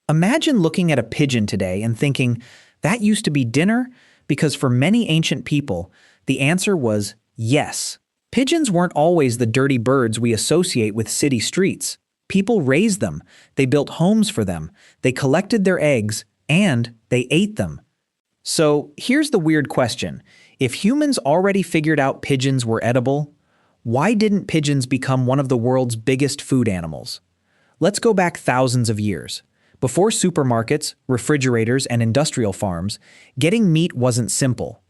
Imagine looking at a pigeon today and thinking, that used to be dinner? Because for many ancient people, the answer was yes. Pigeons weren't always the dirty birds we associate with city streets. People raised them, they built homes for them, they collected their eggs, and they ate them. So here's the weird question. If humans already figured out pigeons were edible, why didn't pigeons become one of the world's biggest food animals? Let's go back thousands of years. Before supermarkets, refrigerators, and industrial farms, getting meat wasn't simple.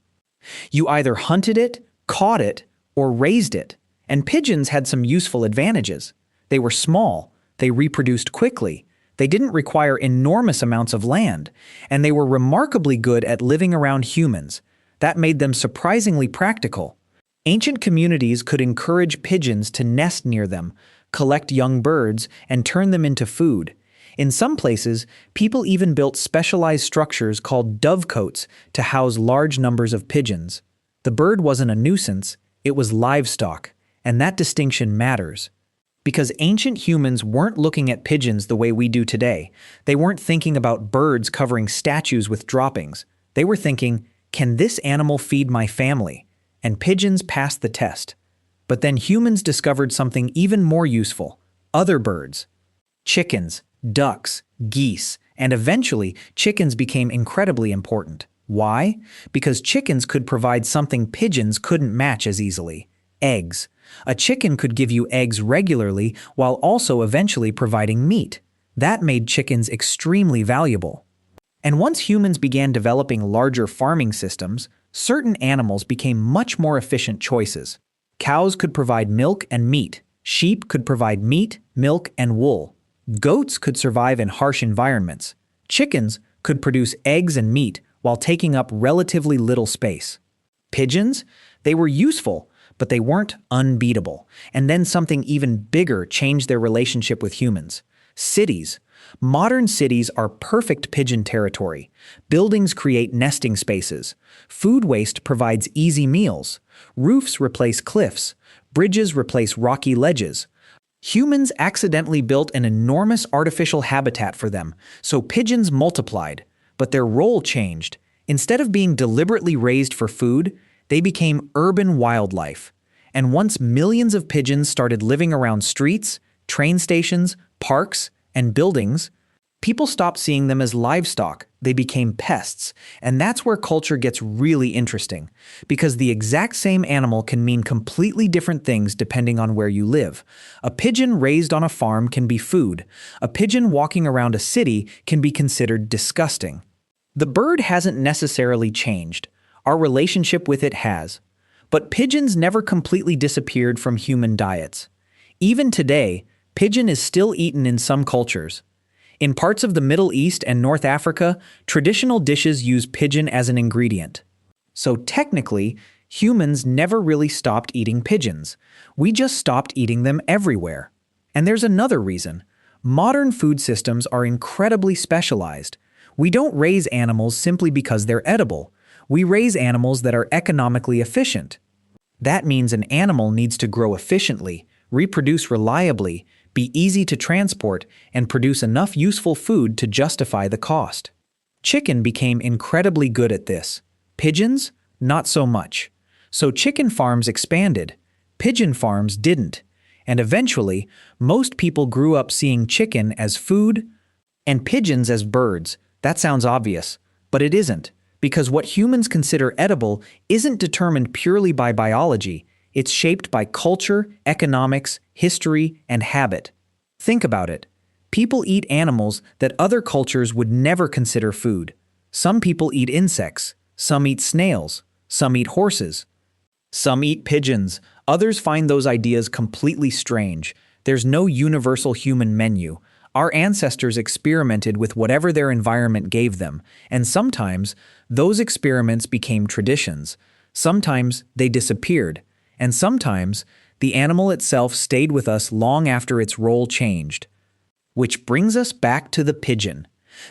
You either hunted it, caught it, or raised it, and pigeons had some useful advantages. They were small, they reproduced quickly, they didn't require enormous amounts of land, and they were remarkably good at living around humans. That made them surprisingly practical. Ancient communities could encourage pigeons to nest near them, collect young birds, and turn them into food. In some places, people even built specialized structures called dovecotes to house large numbers of pigeons. The bird wasn't a nuisance, it was livestock, and that distinction matters. Because ancient humans weren't looking at pigeons the way we do today. They weren't thinking about birds covering statues with droppings. They were thinking, can this animal feed my family? And pigeons passed the test. But then humans discovered something even more useful: other birds. Chickens, ducks, geese, and eventually chickens became incredibly important. Why? Because chickens could provide something pigeons couldn't match as easily: eggs. A chicken could give you eggs regularly while also eventually providing meat. That made chickens extremely valuable. And once humans began developing larger farming systems, certain animals became much more efficient choices. Cows could provide milk and meat. Sheep could provide meat, milk, and wool. Goats could survive in harsh environments. Chickens could produce eggs and meat while taking up relatively little space. Pigeons? They were useful, but they weren't unbeatable. And then something even bigger changed their relationship with humans. Cities. Modern cities are perfect pigeon territory. Buildings create nesting spaces. Food waste provides easy meals. Roofs replace cliffs. Bridges replace rocky ledges. Humans accidentally built an enormous artificial habitat for them, so pigeons multiplied. But their role changed. Instead of being deliberately raised for food, they became urban wildlife. And once millions of pigeons started living around streets, train stations, parks, and buildings, people stopped seeing them as livestock. They became pests. And that's where culture gets really interesting, because the exact same animal can mean completely different things depending on where you live. A pigeon raised on a farm can be food. A pigeon walking around a city can be considered disgusting. The bird hasn't necessarily changed. Our relationship with it has. But pigeons never completely disappeared from human diets. Even today, pigeon is still eaten in some cultures. In parts of the Middle East and North Africa, traditional dishes use pigeon as an ingredient. So technically, humans never really stopped eating pigeons. We just stopped eating them everywhere. And there's another reason. Modern food systems are incredibly specialized. We don't raise animals simply because they're edible. We raise animals that are economically efficient. That means an animal needs to grow efficiently, reproduce reliably, be easy to transport, and produce enough useful food to justify the cost. Chicken became incredibly good at this. Pigeons? Not so much. So chicken farms expanded. Pigeon farms didn't. And eventually, most people grew up seeing chicken as food and pigeons as birds. That sounds obvious, but it isn't. Because what humans consider edible isn't determined purely by biology. It's shaped by culture, economics, history, and habit. Think about it. People eat animals that other cultures would never consider food. Some people eat insects. Some eat snails. Some eat horses. Some eat pigeons. Others find those ideas completely strange. There's no universal human menu. Our ancestors experimented with whatever their environment gave them, and sometimes those experiments became traditions. Sometimes they disappeared, and sometimes the animal itself stayed with us long after its role changed. Which brings us back to the pigeon.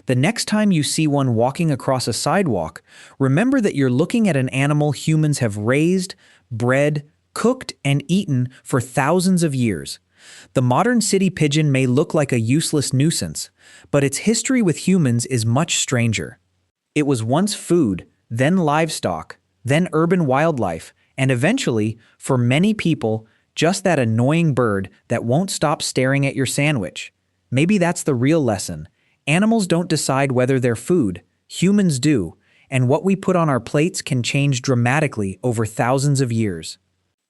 The next time you see one walking across a sidewalk, remember that you're looking at an animal humans have raised, bred, cooked, and eaten for thousands of years. The modern city pigeon may look like a useless nuisance, but its history with humans is much stranger. It was once food, then livestock, then urban wildlife, and eventually, for many people, just that annoying bird that won't stop staring at your sandwich. Maybe that's the real lesson. Animals don't decide whether they're food, humans do, and what we put on our plates can change dramatically over thousands of years.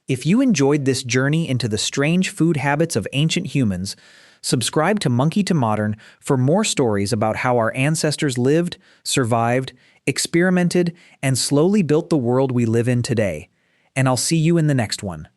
If you enjoyed this journey into the strange food habits of ancient humans, subscribe to Monkey to Modern for more stories about how our ancestors lived, survived, experimented, and slowly built the world we live in today. And I'll see you in the next one.